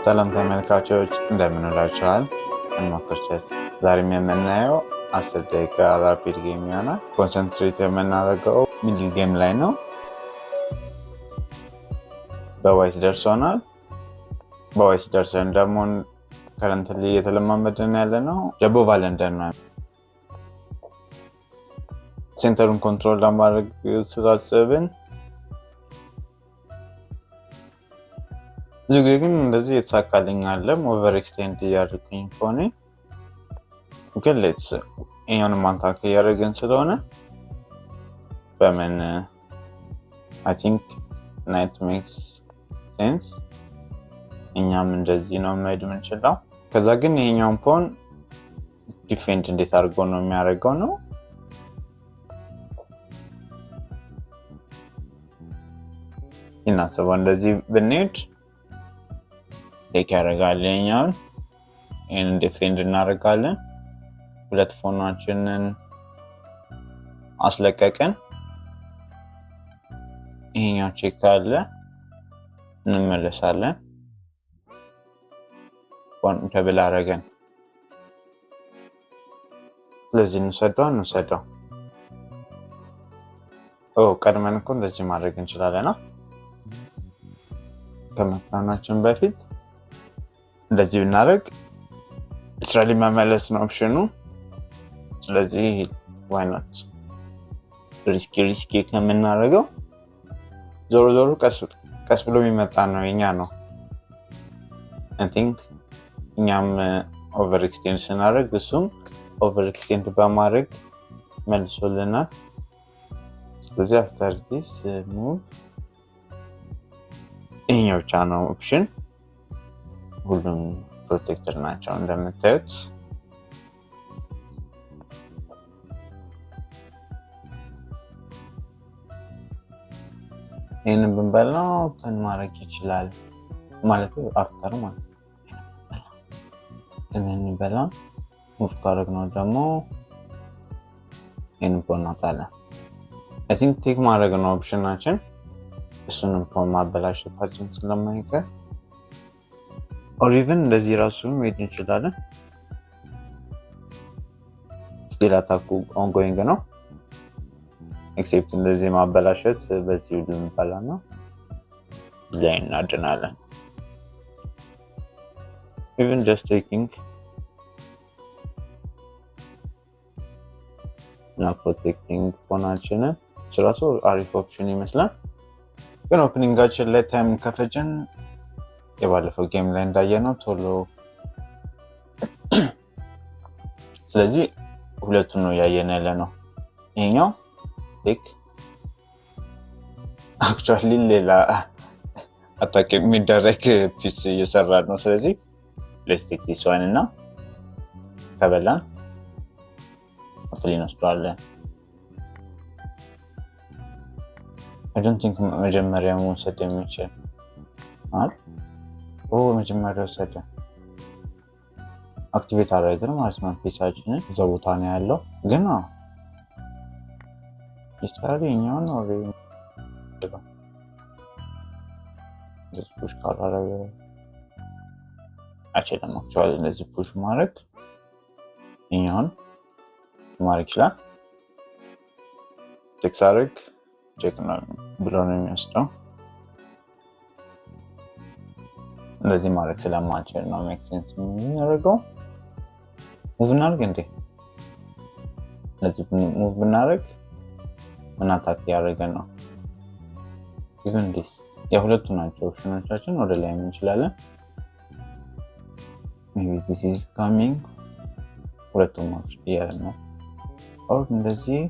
ሰላም ተመልካቾች እንደምን ውላችኋል? እንሞክርቸስ ዛሬም የምናየው 10 ደቂቃ ራፒድ ጌም ይሆናል። ኮንሰንትሬት የምናደርገው ሚድል ጌም ላይ ነው። በዋይት ደርሶናል። በዋይት ደርሰን ደግሞ ከረንትሊ እየተለማመድን ያለ ነው ጀቦ ቫለንደር ነው። ሴንተሩን ኮንትሮል ለማድረግ ስላሰብን ብዙ ጊዜ ግን እንደዚህ የተሳካልኝ አለም ኦቨር ኤክስቴንድ እያደረግኝ ከሆነ ግን ሌትስ እኛውንም ማንታክ እያደረግን ስለሆነ በምን አይ ቲንክ ናይት ሜክስ ሴንስ እኛም እንደዚህ ነው መሄድ የምንችለው። ከዛ ግን ይሄኛውን ፖን ዲፌንድ እንዴት አድርጎ ነው የሚያደርገው ነው። እናስበው እንደዚህ ብንሄድ ቴክ ያደርጋል። ይሄኛውን ይሄን ዲፌንድ እናደርጋለን። ሁለት ፎናችንን አስለቀቀን። ይሄኛው ቼክ አለ እንመለሳለን። ፎን ተብል አደረገን። ስለዚህ እንሰደው ቀድመን እኮ እንደዚህ ማድረግ እንችላለን። ከመጣናችን በፊት እንደዚህ ብናደርግ እስራኤል መመለስ ነው ኦፕሽኑ። ስለዚህ why not ሪስኪ ከምናደርገው ዞሮ ቀስ ብሎ የሚመጣ ነው የኛ ነው። I think እኛም ኦቨር ኤክስቴንድ ስናደርግ እሱም ኦቨር ኤክስቴንድ በማድረግ መልሶልናል። ስለዚህ after this move ይሄኛው ብቻ ነው ኦፕሽን። ሁሉም ፕሮቴክተር ናቸው እንደምታዩት። ይሄንን ብንበላው ምን ማድረግ ይችላል ማለት ነው። አፍተር ማለት ይሄንን ብንበላው ሙቭ ካደረግነው ደግሞ ይሄንን ፖናታለን። አይ ቲንክ ቴክ ማድረግ ነው ኦፕሽናችን። እሱንም ፖን ማበላሸታችን ስለማይቀር ኦር ኢቭን እንደዚህ ራሱ መሄድ እንችላለን። ስቲል አታኩ ኦንጎይንግ ነው ኤክሴፕት እንደዚህ ማበላሸት በዚህ ሁሉ እንባላ ነው ላይ እናድናለን። ኢቭን ጀስት ቴኪንግ ና ፕሮቴክቲንግ ፖናችንን ስራሱ አሪፍ ኦፕሽን ይመስላል። ግን ኦፕኒንጋችን ላይ ታይም ከፈጀን የባለፈው ጌም ላይ እንዳየነው ቶሎ ስለዚህ ሁለቱን ነው ያየን ያለ ነው። ይሄኛው ቴክ አክቹአሊ ሌላ አታክ የሚደረግ ፒስ እየሰራ ነው። ስለዚህ ሌትስ ቴክ ዲስ ዋን እና ከበላን አፍሊን ወስዷለን። I don't think መጀመሪያ መውሰድ የሚችል መጀመሪያ ወሰደ አክቲቬት አደረግን ማለት ነው። ፒሳችንን እዛ ቦታ ነው ያለው። ግን ይስታሪኛው ነው ፑሽ ካላረገ አይችልም። አክቹዋሊ እንደዚህ ፑሽ ማድረግ እኛውን ማድረግ ይችላል። ቴክስ አድርግ ቼክ ነው ብሎ ነው የሚወስደው። እንደዚህ ማድረግ ስለማንችል ነው ሜክ ሴንስ የሚያደርገው። ሙቭ እናድርግ እንዴ! እንደዚህ ሙቭ ብናደርግ ምን አታክ ያደርገን ነው። ኢቭን ዲስ የሁለቱ ናቸው ኦፕሽኖቻችን። ወደ ላይ እንችላለን። ሜቢ ዲስ ኢዝ ካሚንግ ሁለቱም ኦፕሽን ያለ ነው። ኦር እንደዚህ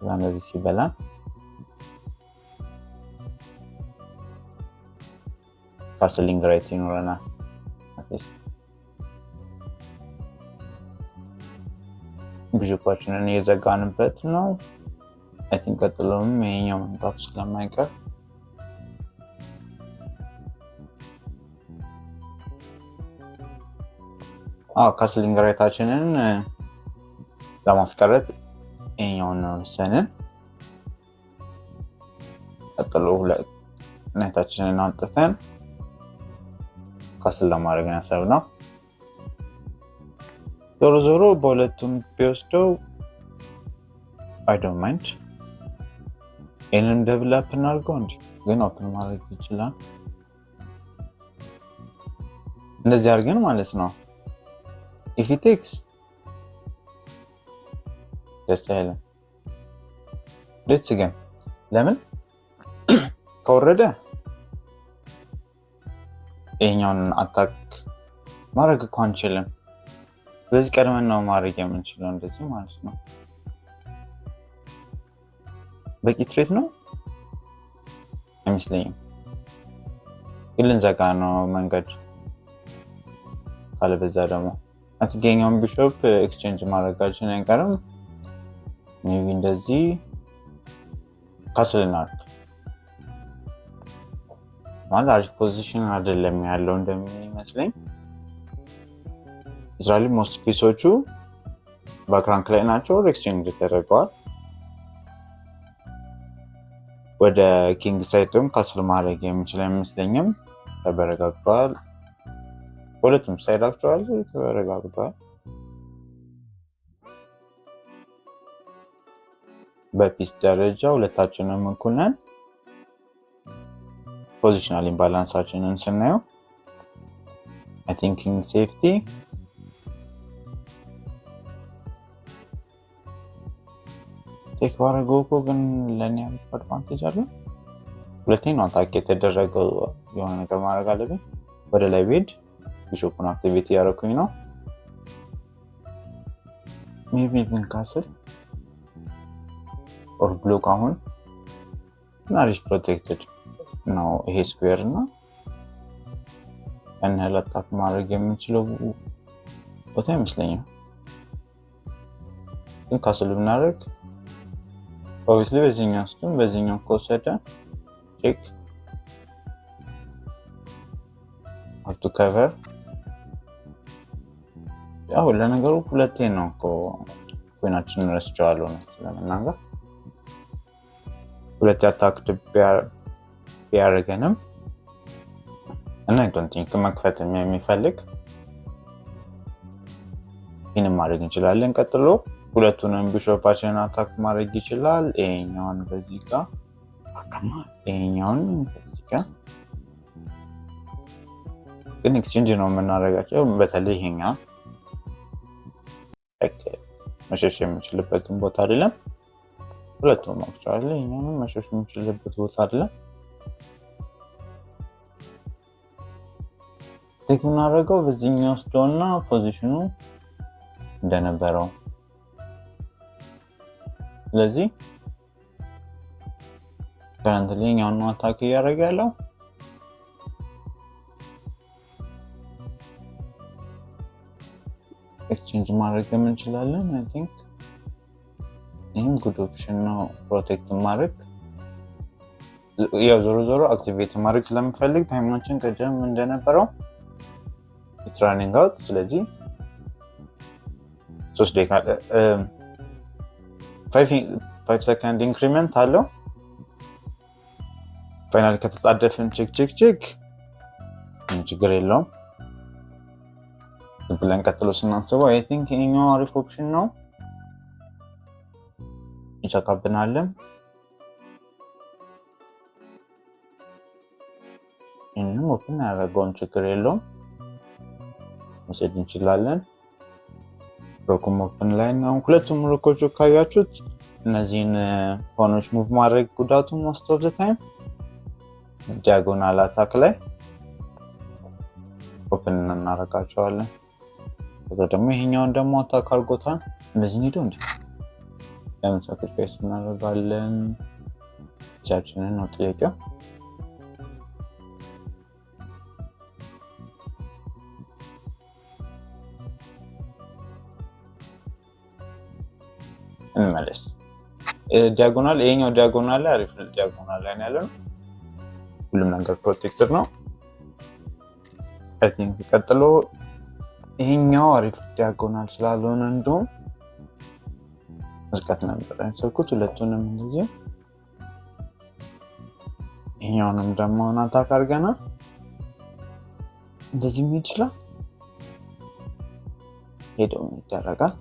እንደዚህ ሲበላ ካስሊንግ ራይት ይኖረናል። ቢሾፓችንን እየዘጋንበት ነው። አይ ቲንክ ቀጥሎም ይሄኛው መምጣቱ ስለማይቀር ካስሊንግ ራይታችንን ለማስቀረት ይሄኛውን ነው ወሰንን። ቀጥሎ ሁለት ናይታችንን አውጥተን ካስል ለማድረግ ያሰብነው። ዞሮ ዞሮ በሁለቱም ቢወስደው አይ ዶንት ማይንድ። ይሄንን ደብል አፕ እናድርገው እንዴ? ግን ኦፕን ማድረግ ይችላል። እንደዚህ አድርገን ማለት ነው። if it takes ደስ አይልም። ሌትስ ግን ለምን ከወረደ ይሄኛውን አታክ ማድረግ እኮ አንችልም። በዚህ ቀድመን ነው ማድረግ የምንችለው እንደዚህ ማለት ነው። በቂ ትሬት ነው አይመስለኝም። ግን ልንዘጋ ነው መንገድ ካለበዛ ደግሞ አትገኛውን ቢሾፕ ኤክስቼንጅ ማድረጋችን አይቀርም። ሜቢ እንደዚህ ካስል እናድርግ ማለት አሪፍ ፖዚሽን አይደለም ያለው እንደሚመስለኝ። እስራኤል ሞስት ፒሶቹ ባክራንክ ላይ ናቸው፣ ኤክስቼንጅ ተደርገዋል። ወደ ኪንግ ሳይድም ካስል ማድረግ የሚችል አይመስለኝም። ተበረጋግቷል። ሁለቱም ሳይድ አክቹዋሊ ተበረጋግቷል። በፒስ ደረጃ ሁለታችንም እኩል ነን። ፖዚሽናል ኢምባላንሳችንን ስናየው አይ ቲንክ ኪንግ ሴፍቲ ቴክ ባረገው እኮ ግን ለኔ አሪፍ አድቫንቴጅ አለ። ሁለተኛ ነው አታክ የተደረገው የሆነ ነገር ማድረግ አለብኝ። ወደ ላይ ቤድ ቢሾፑን አክቲቪቲ ያደረኩኝ ነው። ሜቢ ግን ካስል ኦር ብሎክ አሁን ናሪሽ ፕሮቴክትድ ነው ይሄ ስኩዌር እና ያን ያህል አታክ ማድረግ የምንችለው ቦታ አይመስለኝም። ግን ካስል ብናደርግ ኦብቪስሊ በዚህኛው ውስጥም በዚህኛው ከወሰደ ቼክ አፕ ቱ ከቨር። ያው ለነገሩ ሁለቴ ነው እኮ ኮይናችንን ረስቼዋለሁ ነው ለመናገር። ሁለቴ አታክ ቢያደርገንም እና አይ ዶንት ቲንክ መክፈትም የሚፈልግ ይህንን ማድረግ እንችላለን። ቀጥሎ ሁለቱንም ቢሾፓችንን አታክ ማድረግ ይችላል። ይሄኛውን በዚህ ጋር አከማ ይሄኛውን በዚህ ጋር ግን ኤክስቼንጅ ነው የምናደርጋቸው። በተለይ ይሄኛው መሸሽ የምንችልበትን ቦታ አይደለም። ሁለቱም አክቹዋሊ ይሄኛውን መሸሽ የምንችልበት ቦታ አይደለም። ቴክ እናደርገው በዚህኛው ውስጥና ፖዚሽኑ እንደነበረው። ስለዚህ ከረንትሊ ይሄኛውን አታክ እያደረገ ያለው ኤክስቼንጅ ማድረግ እንችላለን። አይ ቲንክ ይሄም ጉድ ኦፕሽን ነው። ፕሮቴክት ማድረግ ያው ዞሮ ዞሮ አክቲቬት ማድረግ ስለምፈልግ ታይማችን ቀደም እንደነበረው ኢትስ ራኒንግ አውት። ስለዚህ 3 ደቂቃ 5 ሰከንድ ኢንክሪመንት አለው። ፋይናሊ ከተጣደፍን ቼክ ችግር የለውም። ብለን ቀጥሎ ስናስበው አይ ቲንክ ይሄኛው አሪፍ ኦፕሽን ነው። ይቸካብናልም ይሄንን ኦፕን ያደረገውን ችግር የለውም መውሰድ እንችላለን። ሮኩም ኦፕን ላይ ነው። ሁለቱም ሮኮች ካያችሁት እነዚህን ፎኖች ሙቭ ማድረግ ጉዳቱ ሞስት ኦፍ ዘ ታይም ዲያጎናል አታክ ላይ ኦፕን እናደርጋቸዋለን። ከዛ ደግሞ ይሄኛውን ደግሞ አታክ አድርጎታል። እንደዚህ ሄዶ እንዴ ለምን ሳክሪፋይስ እናደርጋለን? ቻችንን ነው ጥያቄው። እንመለስ። ዲያጎናል ይሄኛው ዲያጎናል ላይ አሪፍ ዲያጎናል ላይ ያለው ሁሉም ነገር ፕሮቴክትድ ነው። አይ ቲንክ ቀጥሎ ይሄኛው አሪፍ ዲያጎናል ስላልሆነ እንደውም መስቀት ነበር አንሰኩት። ሁለቱንም እንደዚህ ይሄኛውንም ደግሞ አታክ አድርገናል። እንደዚህ ምን ይችላል ሄዶ ይደረጋል።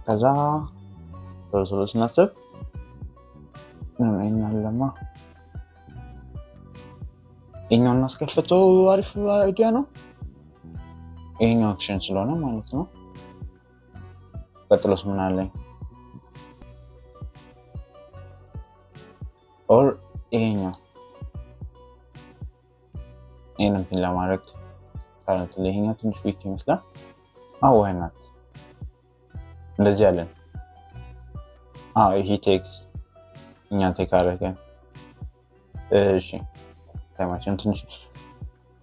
ከዛ ቶሎ ስናስብ ምንም አይናለማ ይሄኛውን እናስከፍተው። አሪፍ አይዲያ ነው ይሄኛው አክሽን ስለሆነ ማለት ነው። ቀጥሎስ ምን አለኝ? ኦር ይሄኛው ይሄንን ፒን ለማድረግ ካረንት ይሄኛው ትንሽ ዊክ ይመስላል። ዋይ ናት እንደዚህ አለን። ይሄ ቴክስ እኛ ቴክ አደረገን። እሺ ታይማችን ትንሽ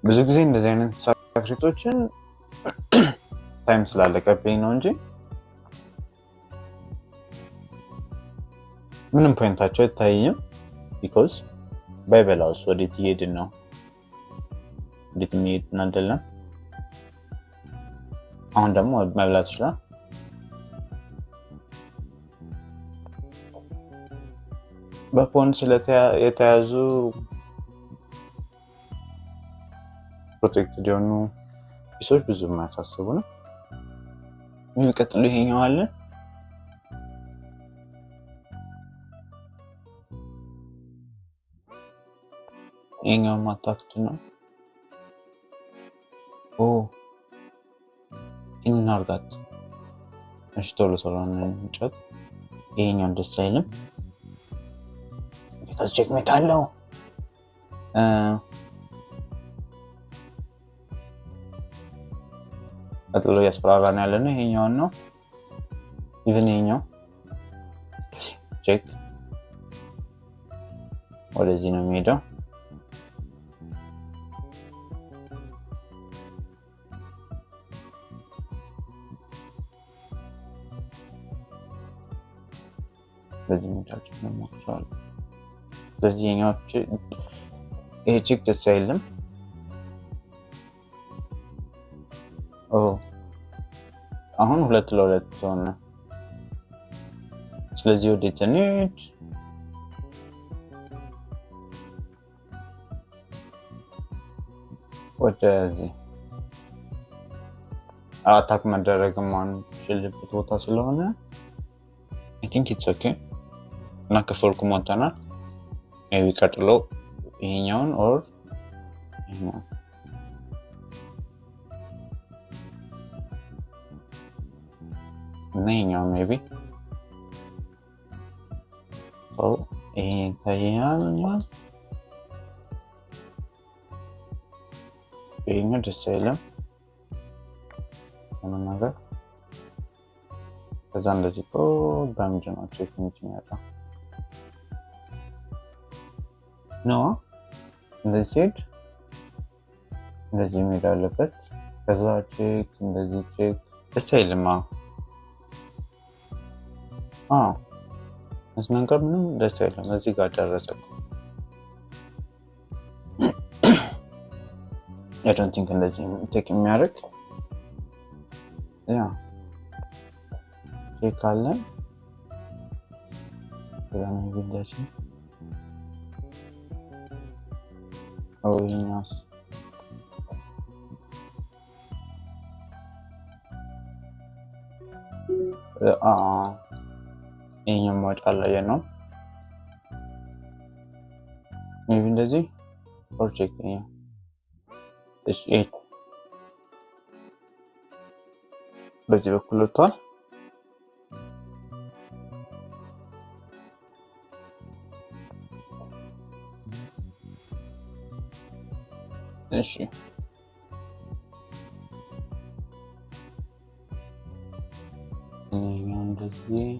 ብዙ ጊዜ እንደዚህ አይነት ሳክሪፕቶችን ታይም ስላለቀብኝ ነው እንጂ ምንም ፖይንታቸው አይታየኝም። ቢኮዝ ባይበላውስ ወዴት እየሄድን ነው? እንዴት እየሄድን አይደለም። አሁን ደግሞ መብላት ይችላል። በፖን የተያዙ ፕሮቴክትድ የሆኑ ፒሶች ብዙ የማያሳስቡ ነው። የሚቀጥሉ ይሄኛው አለ። ይሄኛው ማታክት ነው። እናርጋት። እሺ ቶሎ እንጨት። ይሄኛው ደስ አይልም ቢካዝ ቼክሜት አለው። ቀጥሎ ያስፈራራን ያለ ነው ይሄኛውን ነው። ኢቭን ይሄኛው ቼክ ወደዚህ ነው የሚሄደው። በዚህ ምንጫችን ነው ማክሷል። ስለዚህ ይሄኛው ይሄ ቼክ ደስ አይልም። አሁን 2-2 ሆነ። ስለዚህ ወዴት እንሂድ? ወደዚህ አታክ መደረግም አንችልበት ቦታ ስለሆነ I think it's okay። እና ከፎርኩ ሞተናል። ሜቢ ቀጥሎ ይሄኛውን ኦር ይሄኛውን እና ይሄኛው ሜቢ ይሄ ይታያል። ይሄኛው ደስ አይልም ለመናገር። ከዛ እንደዚህ በምንድን ነው ቼክ የሚያደርገው ነው። እንደዚህ ሄድ እንደዚህ መሄድ አለበት። ከዛ ቼክ እንደዚህ ቼክ ደስ አይልም። ነገር ምንም ደስ አይልም። እዚህ ጋር ደረሰ። I don't think እንደዚህ ቴክ የሚያደርግ ቼክ አለ። ከዛም ይብላችሁ ይኛስ ይሄኛው ማውጣት ላይ ነው። ሜቢ እንደዚህ ፕሮጀክት ነው። እሺ በዚህ በኩል ወጥቷል። እሺ እንደዚህ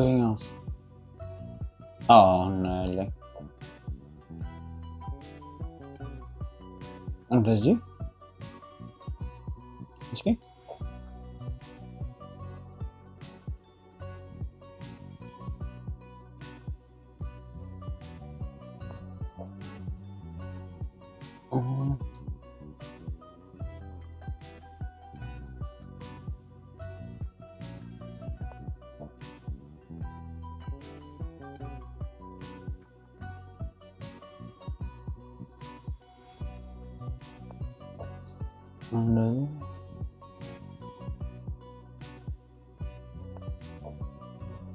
ይኛውስ ላይ እንደዚህ እሺ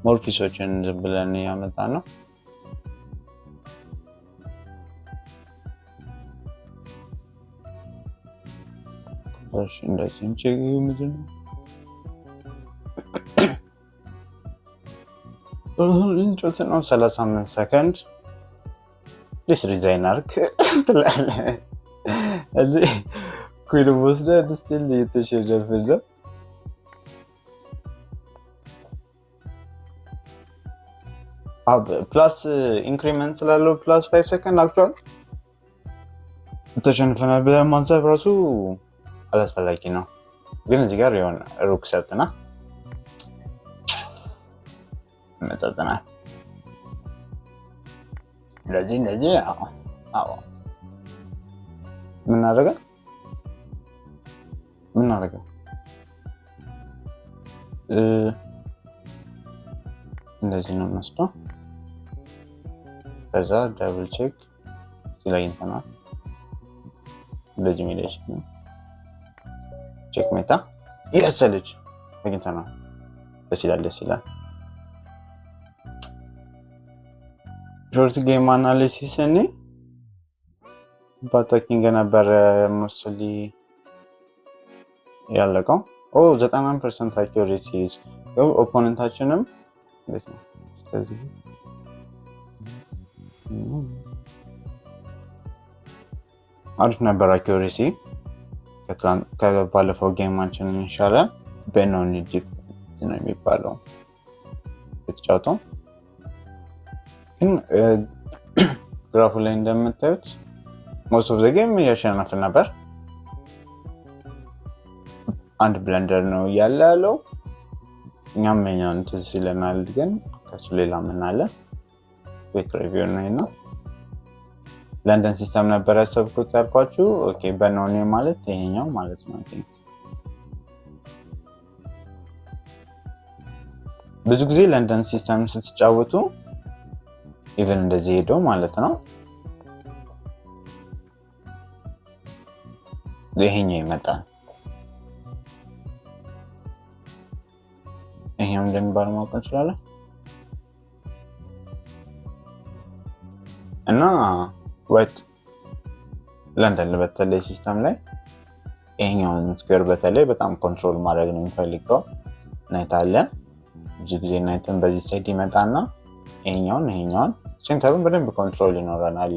ሞር ፒሶችን ዝም ብለን ያመጣ ነው። እሺ እንደዚህ እንጨት ምንድን ነው እንጨት ነው 35 ሰከንድ ዲስ ዲዛይን አርክ ትላለህ እዚህ ኩሉ ወስደህ ስቲል እየተሸረፈ ፕላስ ኢንክሪመንት ስላለው ፕላስ 5 ሰከንድ አክቹዋሊ ተሸንፈናል ብለን ማንሳብ ራሱ አላስፈላጊ ነው። ግን እዚህ ጋር የሆነ ሩክ ሰጥና መጣጽናል እንደዚህ አዎ ምን አደረገ እንደዚህ ነው መስሎ ከዛ ዳብል ቼክ ሲላይንተና እንደዚህ ሚለሽ ነው ቼክ ሜታ ይሰልች አግኝተና ደስ ይላል ሾርት ጌም አናሊሲስ እኔ ባታኪንግ ነበር ሞስሊ ያለቀው 99% አኪዩሬሲ ነው። ኦፖነንታችንም እንዴት ነው ስለዚህ አሪፍ ነበር አኪዩሬሲ ከባለፈው ጌማችን ይሻላል። በኖኒ ዲፕ ነው የሚባለው የተጫወተው ግን ግራፉ ላይ እንደምታዩት ሞስት ኦፍ ዘ ጌም ያሸነፍን ነበር። አንድ ብለንደር ነው ያለው እኛም ምን ትዝ ይለናል ግን ከሱ ሌላ ምን አለ ኩዊክ ሪቪው ነው ለንደን ሲስተም ነበር ያሰብኩት ያልኳችሁ። ኦኬ በኖኒ ማለት ይሄኛው ማለት ነው። ብዙ ጊዜ ለንደን ሲስተም ስትጫወቱ ኢቨን እንደዚህ ሄዶ ማለት ነው ይሄኛው ይመጣል። ይሄም እንደሚባል ማወቅ እንችላለን እና ወጥ ለንደን በተለይ ሲስተም ላይ ይሄኛውን ስኩዌር በተለይ በጣም ኮንትሮል ማድረግ ነው የሚፈልገው። ናይት አለ ብዙ ጊዜ ናይትን በዚህ ሳይድ ይመጣና ይሄኛውን ሴንተሩን በደንብ ኮንትሮል ይኖረናል።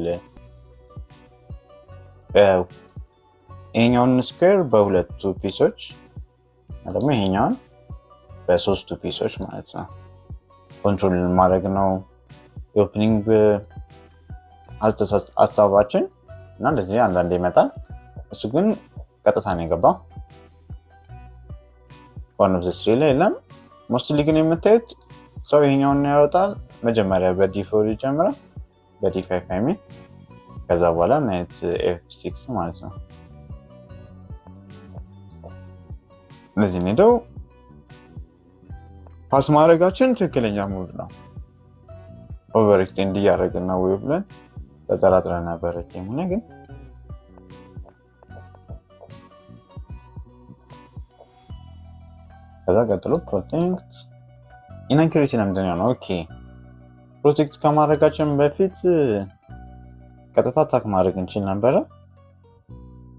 ይሄኛውን ስኩዌር በሁለቱ ፒሶች ደግሞ ይሄኛውን በሶስቱ ፒሶች ማለት ነው ኮንትሮል ማድረግ ነው የኦፕኒንግ ሀሳባችን እና እንደዚህ አንዳንዴ ይመጣል። እሱ ግን ቀጥታ ነው የገባው one of the three ላይ የለም። ሞስትሊ ግን የምታዩት ሰው ይሄኛውን ያወጣል። መጀመሪያ በዲ4 ይጀምራል በዲ5 አይሚን ከዛ በኋላ ናይት ኤፍ6 ማለት ነው። ለዚህ ነው ፓስ ማድረጋችን ትክክለኛ ሙቭ ነው። ኦቨር ኤክስቴንድ እያደረግን ነው ወይ ብለን ተጠራጥረን ነበር ጌሙን ግን ከዛ ቀጥሎ ፕሮቴክት ኢናኩሬሲ ለምንድን ነው? ኦኬ ፕሮቴክት ከማድረጋችን በፊት ቀጥታ አታክ ማድረግ እንችል ነበረ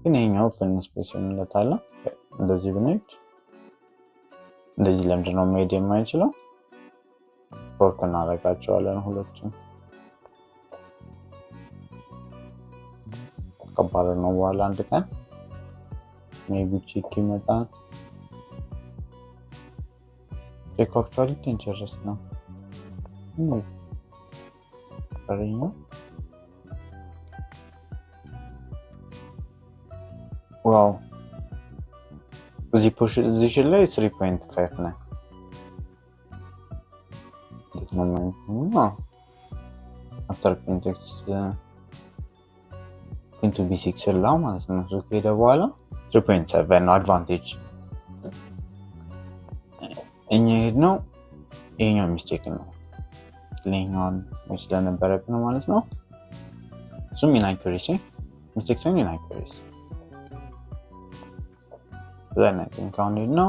ግን ይሄኛው ኦፕን ስፔስ እንለታለን። እንደዚህ ብንሄድ እንደዚህ ለምንድን ነው መሄድ የማይችለው? ፎርክ እናደርጋቸዋለን ሁለቱም ከባድ ነው። በኋላ አንድ ቀን ሜቢ ቼክ ይመጣል። ቼክ አክቹዋሊ ዴንጀረስ ነው። ዋው እዚህ ፖዚሽን ላይ 3.5 ነው። እንዴት ነው ማለት አፍተር ኮንቴክስት ኢንቱ ቢ6 ላ ማለት ነው። ሶ ከሄደ በኋላ 3.7 ነው አድቫንቴጅ። እኛ ሄድነው ይሄኛው ሚስቴክ ነው ለኛውን ስለነበረብን ነው ማለት ነው። እሱም ኢናኩሬሲ ሚስቴክ ሳይሆን ኢናኩሬሲ then I think አሁን ነው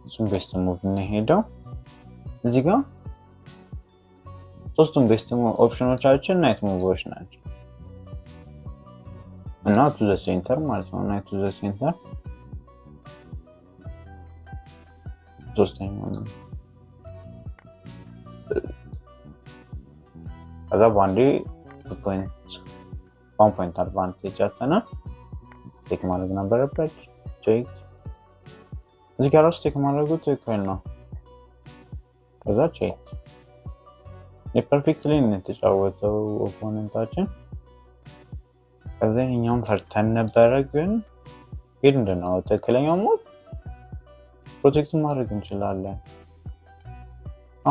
እሱም ቤስት ሙቭ ነው ሄደው እዚህ ጋር ሶስቱም ቤስት ኦፕሽኖቻችን ናይት ሙቮች ናቸው እና ቱ ዘ ሴንተር ማለት ነው ናይት ቱ ዘ ሴንተር ሶስተኛው ነው ከዛ ባንዴ 1 ፖይንት አድቫንቴጅ አተና ቴክ ማድረግ ነበረበት ቼክ እዚህ ጋር ራሱ ቴክ ማድረጉ ትክክል ነው ከዛ ቼክ የፐርፌክትሊ ነው የተጫወተው ኦፖነንታችን ከዛ እኛም ፈርተን ነበረ ግን ምንድነው ትክክለኛው ሙቭ ፕሮቴክት ማድረግ እንችላለን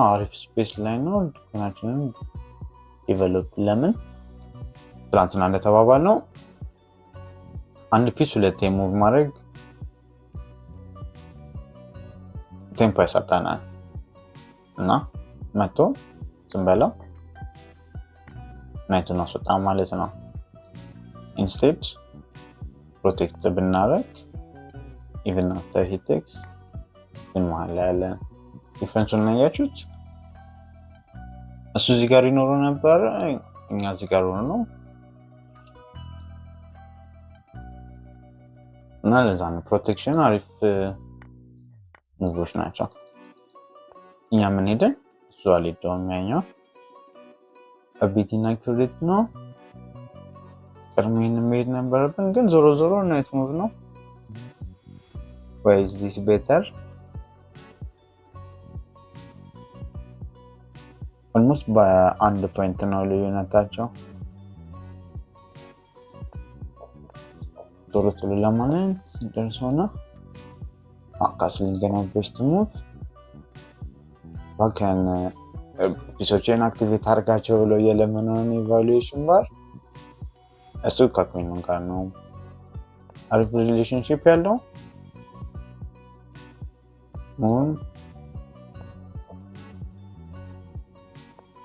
አሪፍ ስፔስ ላይ ነው ድክናችንን ዲቨሎፕ ለምን ትላንትና እንደተባባልነው አንድ ፒስ ሁለቴ ሙቭ ማድረግ ቴምፖ ያሳጣናል እና መጥቶ ዝም በለው ናይቱን አስወጣ ማለት ነው ኢንስቴድ ፕሮቴክት ብናደርግ ኢቨን አፍተር ሂ ቴክስ ግን መሀል ላይ ያለ ዲፍረንሱን ያያችሁት እሱ እዚህ ጋር ይኖረው ነበር እኛ እዚህ ጋር ሆኖ ነው እና ለዛ ነው ፕሮቴክሽን አሪፍ ሙቮች ናቸው እኛ ምን ሄደን እሱ አልሄደውም ያኛው አቢቲና ክሬዲት ነው ቀድሜን መሄድ ነበረብን ግን ዞሮ ዞሮ ናይት ሙቭ ነው why is this better almost በአንድ ፖይንት ነው ልዩነታቸው ቶሎ ቶሎ ለማለት ደርሶና ካስሊንግ ነው ቤስት ሙቭ ባከን ፒሶችን አክቲቬት አድርጋቸው ብሎ የለመነውን ኢቫሉዌሽን ባር እሱ ከኩዊን ጋር ነው አሪፍ ሪሌሽንሺፕ ያለው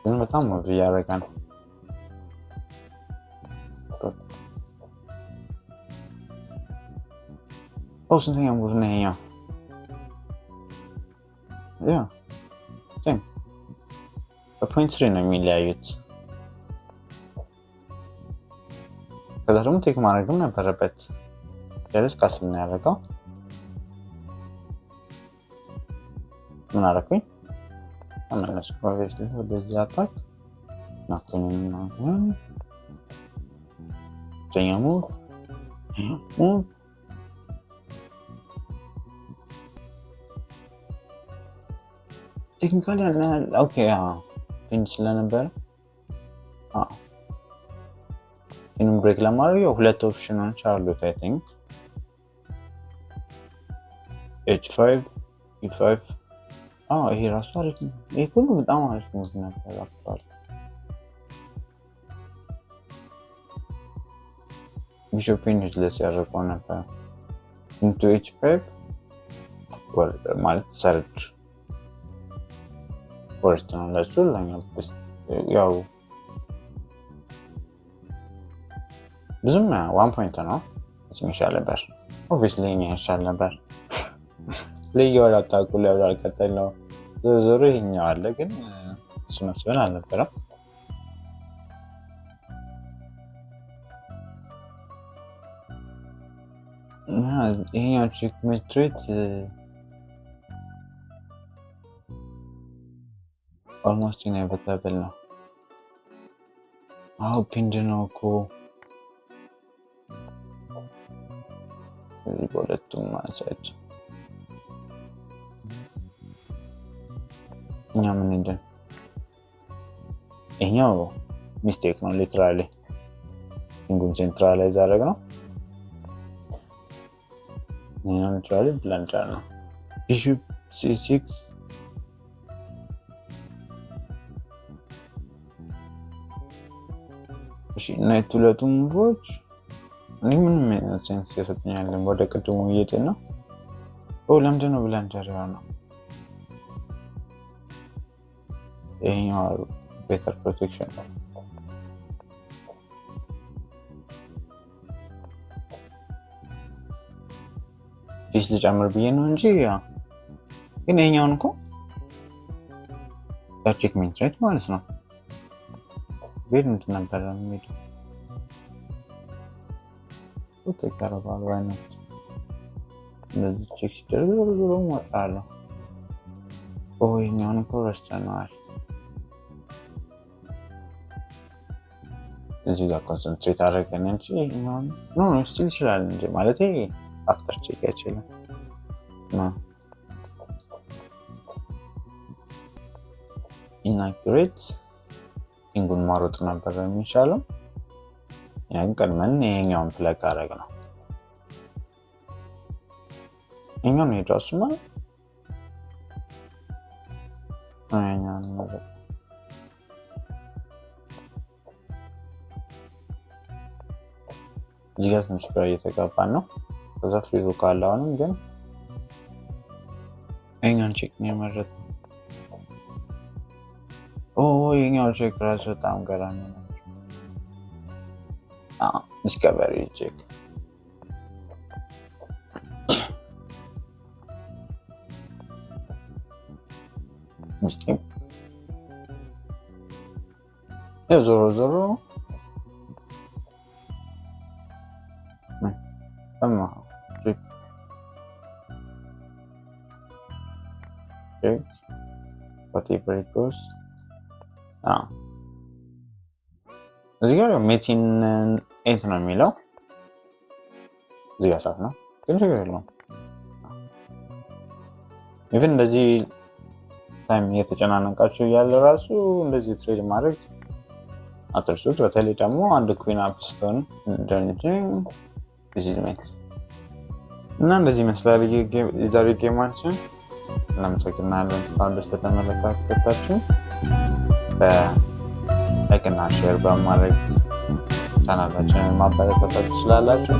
ግን በጣም ሙቭ እያደረገ ነው ስንተኛ ሙቭ ነው ይሄኛው ያ ሴም በፖይንት 3 ነው የሚለያዩት ከዛ ደግሞ ቴክ ማድረግም ነበረበት ጀለስ ካስል ነው ያደረገው ምን አደረኩኝ አመለስ ኦብቪየስሊ ወደዚህ አታክ ናኩኝና ጀኛሙ ቴክኒካሊ ኦኬ ፊኒሽ ስለነበረ ኢንም ብሬክ ለማድረግ ሁለት ኦፕሽኖች አሉት አይ ቲንክ h5 e5 ይሄ ራሱ አሪፍ ነው ይሄ ሁሉ በጣም አሪፍ ነው ነበር አክቹዋሊ ቢሾፕን ዩዝለስ ያደረገው ነበር into h5 ማለት ሰርች ወርስት ነው ለሱ ለኛው ያው ብዙም 1 ፖይንት ነው ስፔሻል ነበር ኦብቪየስሊ ይሻል ነበር ለየወራ ታቁል ያው ቀጣይ ነው ዞሮ ይኛው አለ ግን እሱ መስበን አልነበረም ይሄኛው ቼክ ሜትሪክ almost inevitable ነው ፒንድ ነው እኮ በሁለቱም ማሳጅ እኛ ምን እንደን ይሄኛው ሚስቴክ ነው ሊትራሊ እንግዲህ ሴንትራላይዝ አደረግ ነው ይሄኛው ሊትራሊ ብላንደር ነው ቢሾፕ c6 እሺ ናይት ሁለቱም ሙቮች ምንም ሴንስ ያሰጥኛል ወደ ቅድሙ እየሄድን ነው ለምንድን ነው ብላንደር ያለው ይሄኛው better protection ፒስ ልጨምር ብዬ ነው እንጂ ግን ይሄኛውን እኮ ቼክ ሜንትሬት ማለት ነው። ቤት ምንድን ነበር የሚሄደው ኦኬ ካራባል ዋይነት እንደዚህ ቼክ ሲደረግ ዞሮ እወጣለሁ። ይሄኛውን እኮ ረስተነዋል። እዚህ ጋር ኮንሰንትሬት አደረገን እንጂ ይሄኛውን ኖ ስቲል ይችላል እንጂ ማለት አፍተር ቼክ አይችልም ነው ኢናኩሬት ቲንጉን ማሮጥ ነበር የሚሻለው። ያን ቀድመን ይሄኛውን ፕለግ አደረግ ነው። ይሄኛውን ሄዷስ ማለት ይሄኛውን ማለት እዚህ ጋር ትንሽ ግራ እየተጋባን ነው። ከዛ ፍሪዙ ካለ አሁንም ግን ይሄኛውን ቼክ ነው የመረጥነው። ይሄኛው ቼክ ራሱ በጣም ገራሚ ነው። ዲስከቨሪ ቼክ ሚስቴክ ዞሮ ዞሮ whatever it goes እዚህ ጋር ሜቲን 8 ነው የሚለው እዚህ ጋር ነው ግን ችግር የለውም። ኢቭን እንደዚህ ታይም እየተጨናነቃችሁ እያለ ራሱ እንደዚህ ትሬድ ማድረግ አትርሱት። በተለይ ደግሞ አንድ ኩዊን አፕ ስትሆን እንደዚህ ቢዝነስ እና እንደዚህ ይመስላል የዛሬ ጌማችን። እናመሰግናለን እስካሁን ድረስ ከተመለከታችሁ። በላይክ እና ሼር በማድረግ ቻናላችንን ማበረታታት ትችላላችሁ።